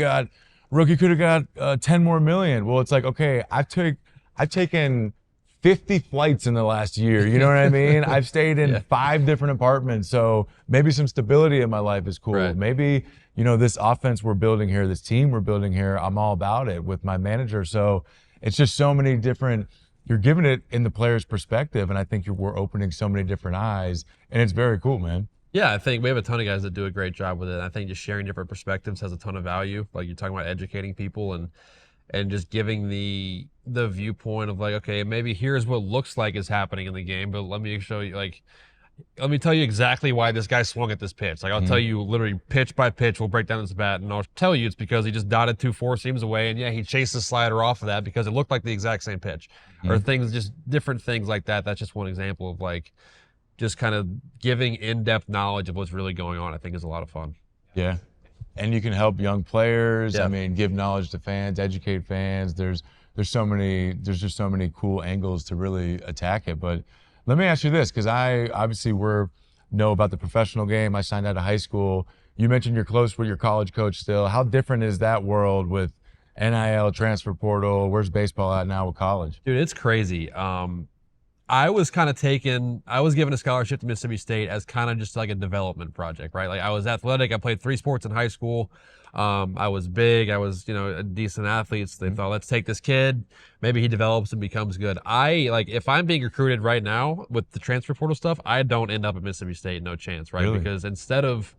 got 10 more million. Well, it's like, okay, I've taken 50 flights in the last year. You know what I mean? I've stayed in 5 different apartments. So maybe some stability in my life is cool. Right. Maybe, this offense we're building here, this team we're building here, I'm all about it with my manager. So it's just so many different, you're giving it in the player's perspective. And I think we're opening so many different eyes, and it's very cool, man. Yeah, I think we have a ton of guys that do a great job with it. I think just sharing different perspectives has a ton of value. Like you're talking about educating people and just giving the viewpoint of like, okay, maybe here's what looks like is happening in the game, but let me show you, like, let me tell you exactly why this guy swung at this pitch. Like I'll tell you literally pitch by pitch, we'll break down his bat, and I'll tell you it's because he just dotted 2 4 seams away, and he chased the slider off of that because it looked like the exact same pitch. Or things, just different things like that. That's just one example of like just kind of giving in-depth knowledge of what's really going on. I think is a lot of fun. Yeah. And you can help young players. I mean, give knowledge to fans, educate fans. There's just so many cool angles to really attack it. But let me ask you this, because I obviously know about the professional game. I signed out of high school. You mentioned you're close with your college coach still. How different is that world with NIL, transfer portal? Where's baseball at now with college? Dude, it's crazy. I was given a scholarship to Mississippi State as kind of just like a development project, right? Like I was athletic. I played 3 sports in high school. I was big. I was, a decent athlete. So they thought, let's take this kid. Maybe he develops and becomes good. If I'm being recruited right now with the transfer portal stuff, I don't end up at Mississippi State. No chance, right? Really? Because instead of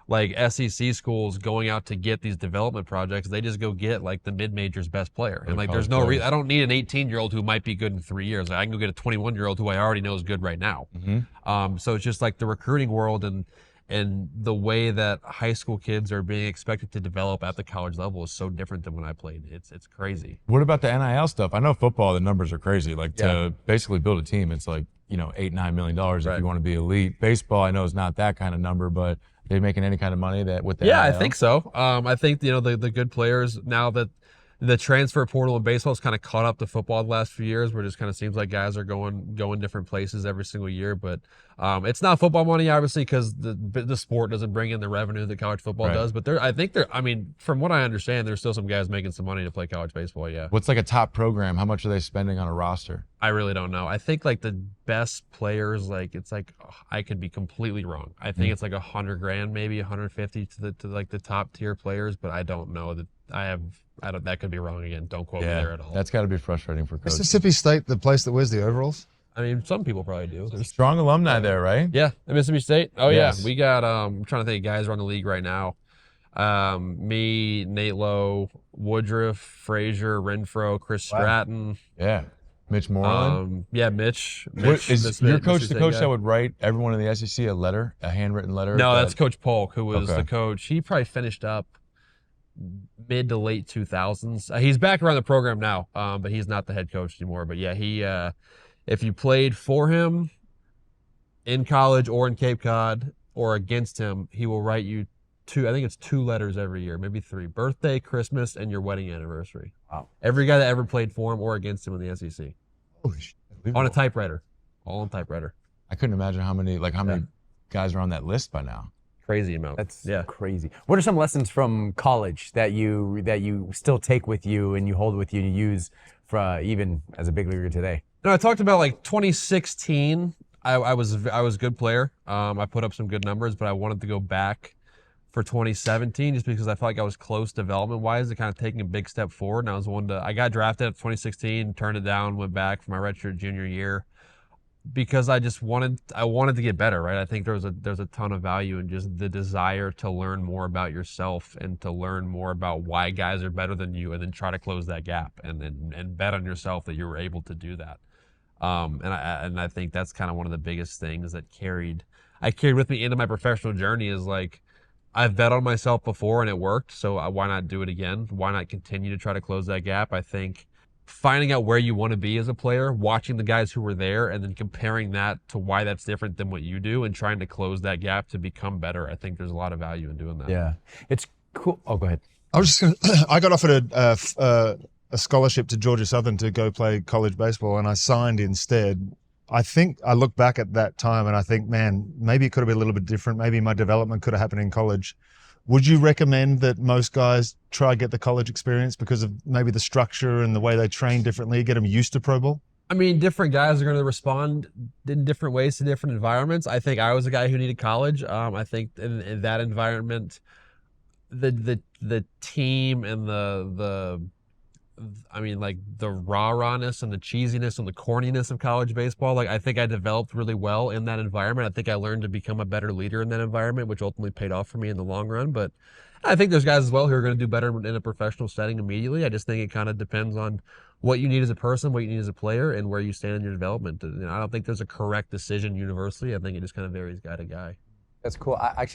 like SEC schools going out to get these development projects, they just go get like the mid-major's best player. And like, there's no reason, I don't need an 18-year-old who might be good in 3 years. I can go get a 21-year-old who I already know is good right now. So it's just like the recruiting world and the way that high school kids are being expected to develop at the college level is so different than when I played. It's crazy. What about the NIL stuff? I know football, the numbers are crazy. Like to basically build a team, it's like, $8-9 million if you want to be elite. Baseball, I know is not that kind of number, but they making any kind of money with the NIL? I think so. I think the good players, now that the transfer portal in baseball has kind of caught up to football the last few years, where it just kind of seems like guys are going different places every single year. But it's not football money, obviously, because the sport doesn't bring in the revenue that college football does. But from what I understand, there's still some guys making some money to play college baseball. Yeah. What's like a top program? How much are they spending on a roster? I really don't know. I think like the best players, I could be completely wrong. I think it's like $100,000, maybe 150 to like the top tier players, but I don't know that that could be wrong again. Don't quote me there at all. That's got to be frustrating for coaches. Mississippi State, the place that wears the overalls? I mean, some people probably do. There's strong alumni there, right? Yeah, at Mississippi State. Oh Yes. yeah, we got. I'm trying to think of guys around the league right now. Me, Nate Lowe, Woodruff, Frazier, Renfro, Chris Stratton. Yeah. Mitch Moreland. Mitch. Is your coach the coach that would write everyone in the SEC a handwritten letter? No, that's Coach Polk, who was the coach. He probably finished up mid to late 2000s. He's back around the program now, but he's not the head coach anymore. But yeah, he if you played for him in college or in Cape Cod or against him, he will write you I think it's 2 letters every year, maybe 3: birthday, Christmas, and your wedding anniversary. Wow. Every guy that ever played for him or against him in the SEC. Holy shit. On a typewriter. All on typewriter. I couldn't imagine how many guys are on that list by now. Crazy amount. That's crazy. What are some lessons from college that you still take with you and you hold with you to use for even as a big leaguer today? No, I talked about like 2016. I was a good player. I put up some good numbers, but I wanted to go back for 2017 just because I felt like I was close development-wise to kind of taking a big step forward. And I got drafted at 2016, turned it down, went back for my redshirt junior year because I wanted to get better, right? I think there's a ton of value in just the desire to learn more about yourself and to learn more about why guys are better than you, and then try to close that gap and bet on yourself that you were able to do that. And I think that's kind of one of the biggest things that I carried with me into my professional journey is like, I've bet on myself before and it worked, so why not do it again? Why not continue to try to close that gap? I think finding out where you want to be as a player, watching the guys who were there, and then comparing that to why that's different than what you do and trying to close that gap to become better. I think there's a lot of value in doing that. Yeah. It's cool. Oh, go ahead. I was just gonna, I got offered a scholarship to Georgia Southern to go play college baseball, and I signed instead. I think I look back at that time and I think, man, maybe it could have been a little bit different. Maybe my development could have happened in college. Would you recommend that most guys try to get the college experience because of maybe the structure and the way they train differently, get them used to pro ball? I mean, different guys are going to respond in different ways to different environments. I think I was a guy who needed college. I think in that environment, the team and like the rah-rahness and the cheesiness and the corniness of college baseball, like I think I developed really well in that environment. I think I learned to become a better leader in that environment, which ultimately paid off for me in the long run. But I think there's guys as well who are going to do better in a professional setting immediately. I just think it kind of depends on what you need as a person, what you need as a player, and where you stand in your development. I don't think there's a correct decision universally. I think it just kind of varies guy to guy. That's cool. I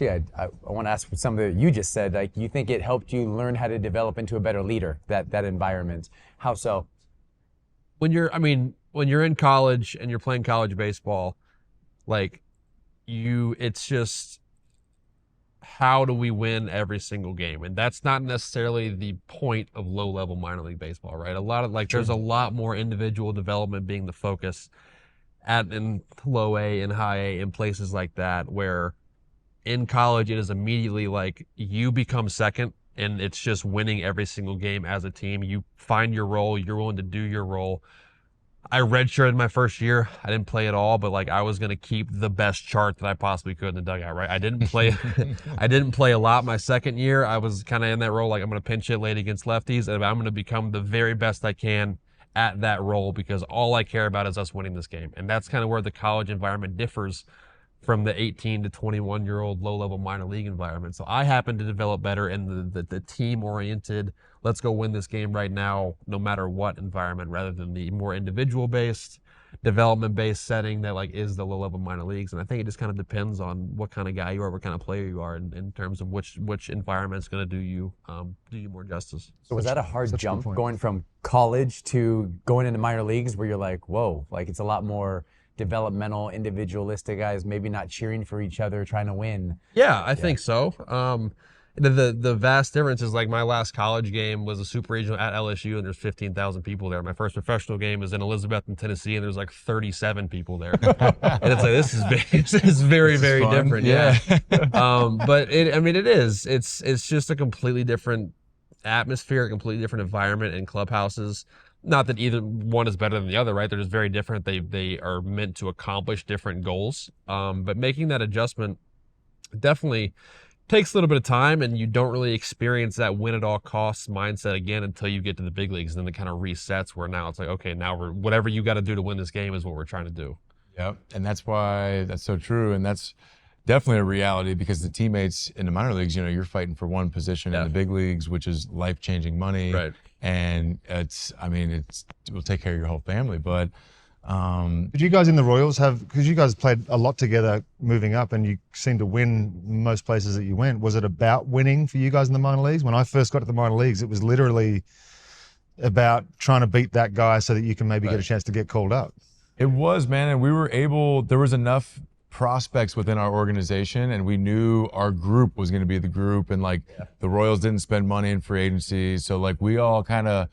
want to ask something that you just said. Like, you think it helped you learn how to develop into a better leader, that environment. How so? When you're in college and you're playing college baseball, like it's just, how do we win every single game? And that's not necessarily the point of low-level minor league baseball, right? There's a lot more individual development being the focus in low A and high A and places like that, where in college it is immediately like you become second and it's just winning every single game as a team. You find your role, you're willing to do your role. I redshirted my first year. I didn't play at all, but like I was going to keep the best chart that I possibly could in the dugout, right? I didn't play I didn't play a lot my second year. I was kind of in that role, like I'm going to pinch hit late against lefties, and I'm going to become the very best I can at that role because all I care about is us winning this game. And that's kind of where the college environment differs from the 18 to 21-year-old low-level minor league environment. So I happen to develop better in the team-oriented, let's go win this game right now, no matter what environment, rather than the more individual-based, development-based setting that like is the low-level minor leagues. And I think it just kind of depends on what kind of guy you are, what kind of player you are, in terms of which environment's going to do you more justice. So was that a hard jump going from college to going into minor leagues, where you're like, whoa, like it's a lot more developmental, individualistic guys, maybe not cheering for each other, trying to win? Yeah, I think so. The vast difference is like my last college game was a super regional at LSU, and there's 15,000 people there. My first professional game is in Elizabeth in Tennessee, and there's like 37 people there. And it's like, this is very, very different. Yeah. But it's just a completely different atmosphere, a completely different environment in clubhouses. Not that either one is better than the other, right? They're just very different. They are meant to accomplish different goals. But making that adjustment definitely takes a little bit of time, and you don't really experience that win at all costs mindset again until you get to the big leagues. And then it kind of resets, where now it's like, okay, now whatever you got to do to win this game is what we're trying to do. Yep. And that's why that's so true. And that's definitely a reality, because the teammates in the minor leagues, you're fighting for one position in the big leagues, which is life-changing money. Right. And it will take care of your whole family. But did you guys in the Royals because you guys played a lot together moving up, and you seemed to win most places that you went. Was it about winning for you guys in the minor leagues? When I first got to the minor leagues, it was literally about trying to beat that guy so that you can maybe get a chance to get called up. It was, man. And there was enough prospects within our organization, and we knew our group was going to be the group, and the Royals didn't spend money in free agency, so like we all kind of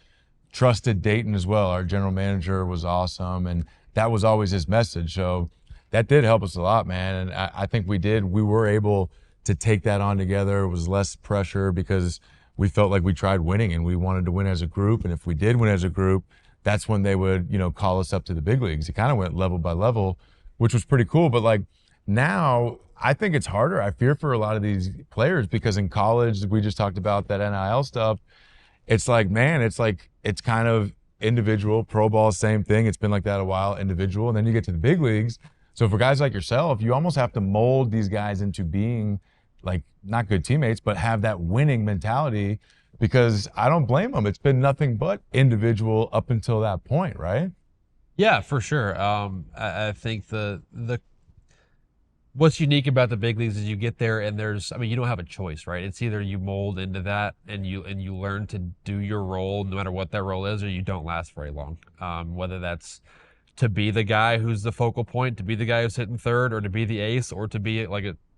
trusted Dayton as well. Our general manager was awesome, and that was always his message, so that did help us a lot, man. And I think we were able to take that on together. It was less pressure because we felt like we tried winning, and we wanted to win as a group, and if we did win as a group, that's when they would call us up to the big leagues. It kind of went level by level, which was pretty cool. But like now, I think it's harder. I fear for a lot of these players, because in college, we just talked about that NIL stuff. It's like, man, it's kind of individual. Pro ball, same thing. It's been like that a while, individual. And then you get to the big leagues. So for guys like yourself, you almost have to mold these guys into being like not good teammates, but have that winning mentality, because I don't blame them. It's been nothing but individual up until that point, right? Yeah, for sure. I think what's unique about the big leagues is you get there and you don't have a choice, right? It's either you mold into that and you learn to do your role no matter what that role is, or you don't last very long. Whether that's to be the guy who's the focal point, to be the guy who's hitting third, or to be the ace, or to be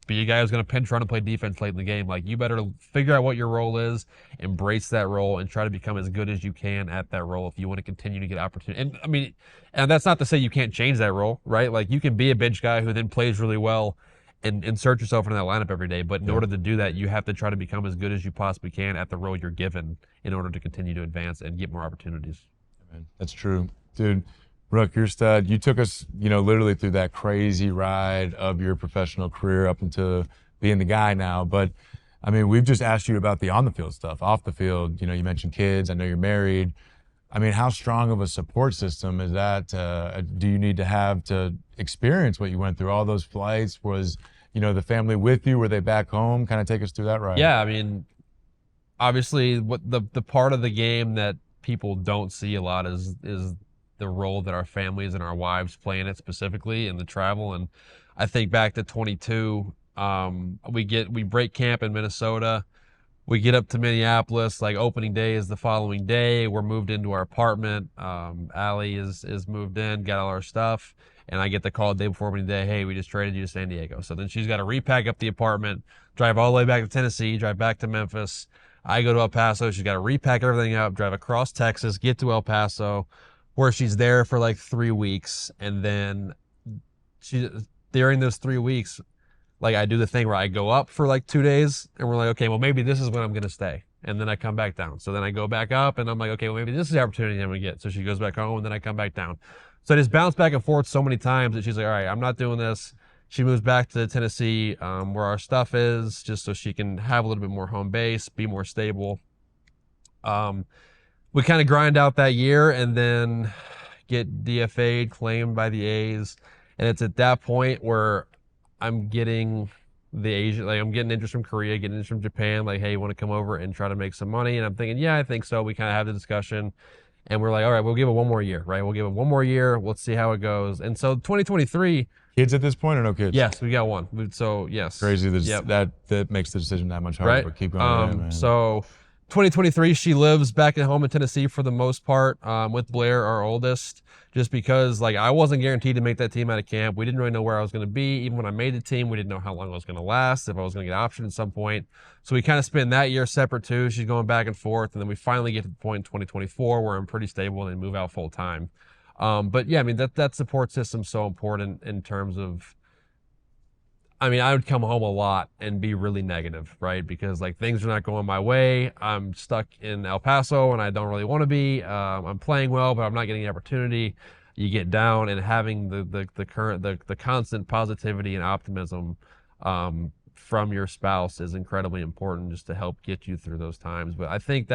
be a guy who's going to pinch run and play defense late in the game. Like, you better figure out what your role is, embrace that role, and try to become as good as you can at that role if you want to continue to get opportunity. And that's not to say you can't change that role, right? Like, you can be a bench guy who then plays really well and insert yourself into that lineup every day. But in order to do that, you have to try to become as good as you possibly can at the role you're given in order to continue to advance and get more opportunities. That's true. Dude, Rook, you're a stud. You took us, literally through that crazy ride of your professional career up into being the guy now. But, we've just asked you about the on-the-field stuff. Off the field, you mentioned kids. I know you're married. How strong of a support system is that? Do you need to have to experience what you went through? All those flights, was, the family with you? Were they back home? Kind of take us through that ride. Yeah, obviously, what the part of the game that people don't see a lot is the role that our families and our wives play in it, specifically in the travel. And I think back to 22, we break camp in Minnesota. We get up to Minneapolis, like opening day is the following day. We're moved into our apartment. Allie is moved in, got all our stuff. And I get the call the day before opening day, hey, we just traded you to San Diego. So then she's got to repack up the apartment, drive all the way back to Tennessee, drive back to Memphis. I go to El Paso. She's got to repack everything up, drive across Texas, get to El Paso, where she's there for like 3 weeks. And then during those 3 weeks, like, I do the thing where I go up for like 2 days and we're like, okay, well, maybe this is when I'm going to stay. And then I come back down. So then I go back up and I'm like, okay, well, maybe this is the opportunity I'm going to get. So she goes back home and then I come back down. So I just bounce back and forth so many times that she's like, all right, I'm not doing this. She moves back to Tennessee, where our stuff is, just so she can have a little bit more home base, be more stable. We kind of grind out that year and then get DFA'd, claimed by the A's. And it's at that point where I'm getting I'm getting interest from Korea, getting interest from Japan, like, hey, you want to come over and try to make some money? And I'm thinking, yeah, I think so. We kind of have the discussion and we're like, all right, we'll give it one more year, right? We'll give it one more year. Let's see how it goes. And so 2023. Kids at this point or no kids? Yes, we got one. So yes. Crazy. That makes the decision that much harder. Right. But keep going. Man. So 2023, she lives back at home in Tennessee for the most part, with Blair, our oldest, just because, like, I wasn't guaranteed to make that team out of camp. We didn't really know where I was going to be. Even when I made the team, we didn't know how long I was going to last, if I was going to get optioned at some point. So we kind of spend that year separate too. She's going back and forth. And then we finally get to the point in 2024 where I'm pretty stable and then move out full time. But yeah, that support system's so important in terms of, I would come home a lot and be really negative, right? Because, like, things are not going my way. I'm stuck in El Paso and I don't really want to be. I'm playing well, but I'm not getting the opportunity. You get down, and having the constant positivity and optimism from your spouse is incredibly important, just to help get you through those times. But I think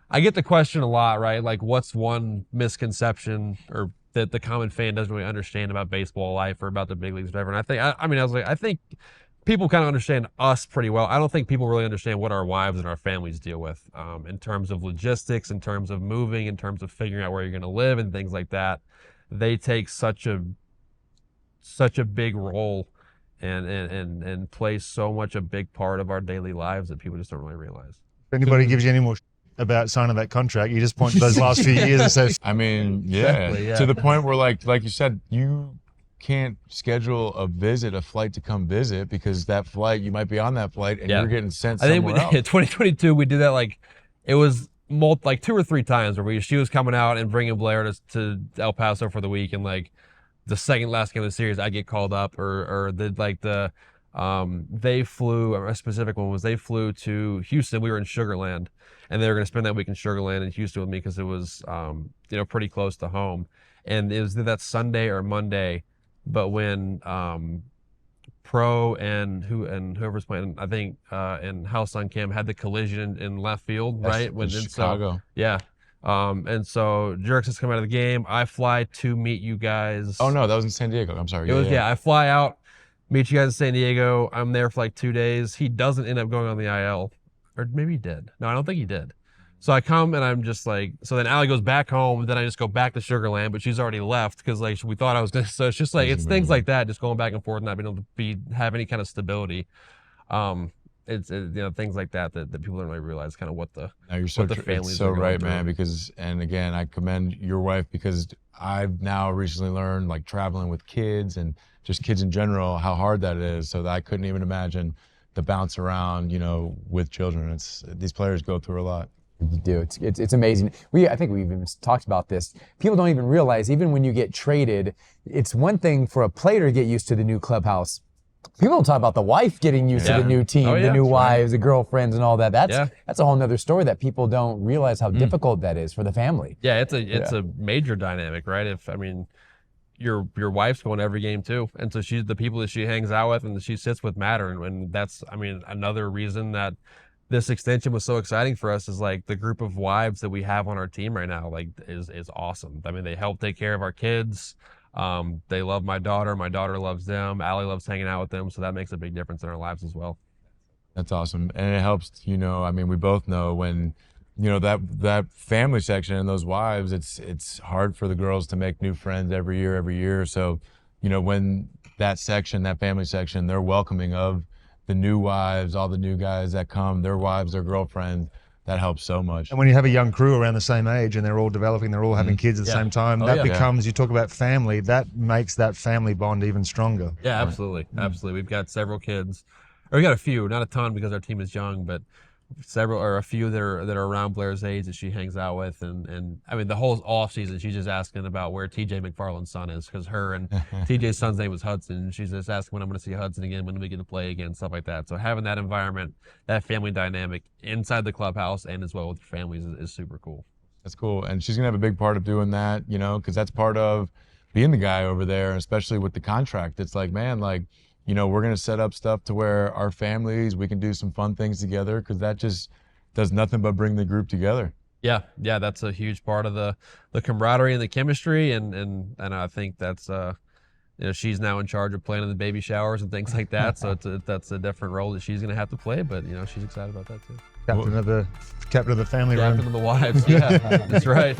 I get the question a lot, right? Like, what's one misconception or that the common fan doesn't really understand about baseball life or about the big leagues, whatever. And I think people kind of understand us pretty well. I don't think people really understand what our wives and our families deal with, in terms of logistics, in terms of moving, in terms of figuring out where you're going to live and things like that. They take such a big role and play so much a big part of our daily lives that people just don't really realize. If anybody gives you any more about signing that contract, you just point to those last few years and say, Exactly, yeah. To the point where, like you said, you can't schedule a flight to come visit, because that flight, you might be on that flight and you're getting sent somewhere else. 2022, we did that, like, it was 2 or 3 times where she was coming out and bringing Blair to El Paso for the week, and, like, the second last game of the series, I get called up, they flew, a specific one was they flew to Houston. We were in Sugar Land, and they were going to spend that week in Sugar Land in Houston with me because it was, pretty close to home. And it was that Sunday or Monday, but when Pro and whoever's playing, I think, and House on Cam had the collision in left field, right? In Chicago. And so Jerks has come out of the game. I fly to meet you guys. Oh no, that was in San Diego. I'm sorry. I fly out, meet you guys in San Diego. I'm there for like 2 days. He doesn't end up going on the IL, or maybe he did. No, I don't think he did. So I come and I'm just like, so then Allie goes back home, then I just go back to Sugar Land, but she's already left because like we thought I was gonna. So it's just like it's things like that, just going back and forth, and not being able to have any kind of stability. It's things like that that people don't really realize kind of what the families it's so are going right, through. man. Because and again, I commend your wife because I've now recently learned like traveling with kids and just kids in general how hard that is. So that I couldn't even imagine the bounce around, with children. These players go through a lot. You do. It's amazing. I think we even talked about this. People don't even realize, even when you get traded, it's one thing for a player to get used to the new clubhouse. People don't talk about the wife getting used to the new team, the new wives, the girlfriends, and all that. That's a whole nother story that people don't realize how difficult that is for the family. Yeah, it's a major dynamic, right? Your wife's going to every game too, and so the people that she hangs out with and that she sits with matter, and that's another reason that this extension was so exciting for us is like the group of wives that we have on our team right now is awesome. I mean, they help take care of our kids. They love my daughter loves them. Allie loves hanging out with them, so that makes a big difference in our lives as well. That's awesome. And it helps, we both know when, that family section and those wives, it's hard for the girls to make new friends every year. So, when that family section, they're welcoming of the new wives, all the new guys that come, their wives, their girlfriends, that helps so much. And when you have a young crew around the same age and they're all developing, they're all having kids at the same time, that becomes, you talk about family, that makes that family bond even stronger. Yeah, absolutely. Absolutely. We've got several kids, or we got a few, not a ton because our team is young, but a few that are around Blair's age that she hangs out with, and the whole off season she's just asking about where TJ McFarland's son is, because her and TJ's son's name was Hudson, and she's just asking when I'm going to see Hudson again, when do we get to play again, stuff like that. So having that environment, that family dynamic inside the clubhouse and as well with families is super cool. That's cool, and she's gonna have a big part of doing that, because that's part of being the guy over there, especially with the contract. It's like, man, we're going to set up stuff to where our families, we can do some fun things together, because that just does nothing but bring the group together. Yeah, that's a huge part of the camaraderie and the chemistry, and I think that's she's now in charge of planning the baby showers and things like that. So that's a different role that she's going to have to play, but she's excited about that too. Captain of the family room. Captain of the wives. Yeah, that's right.